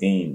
3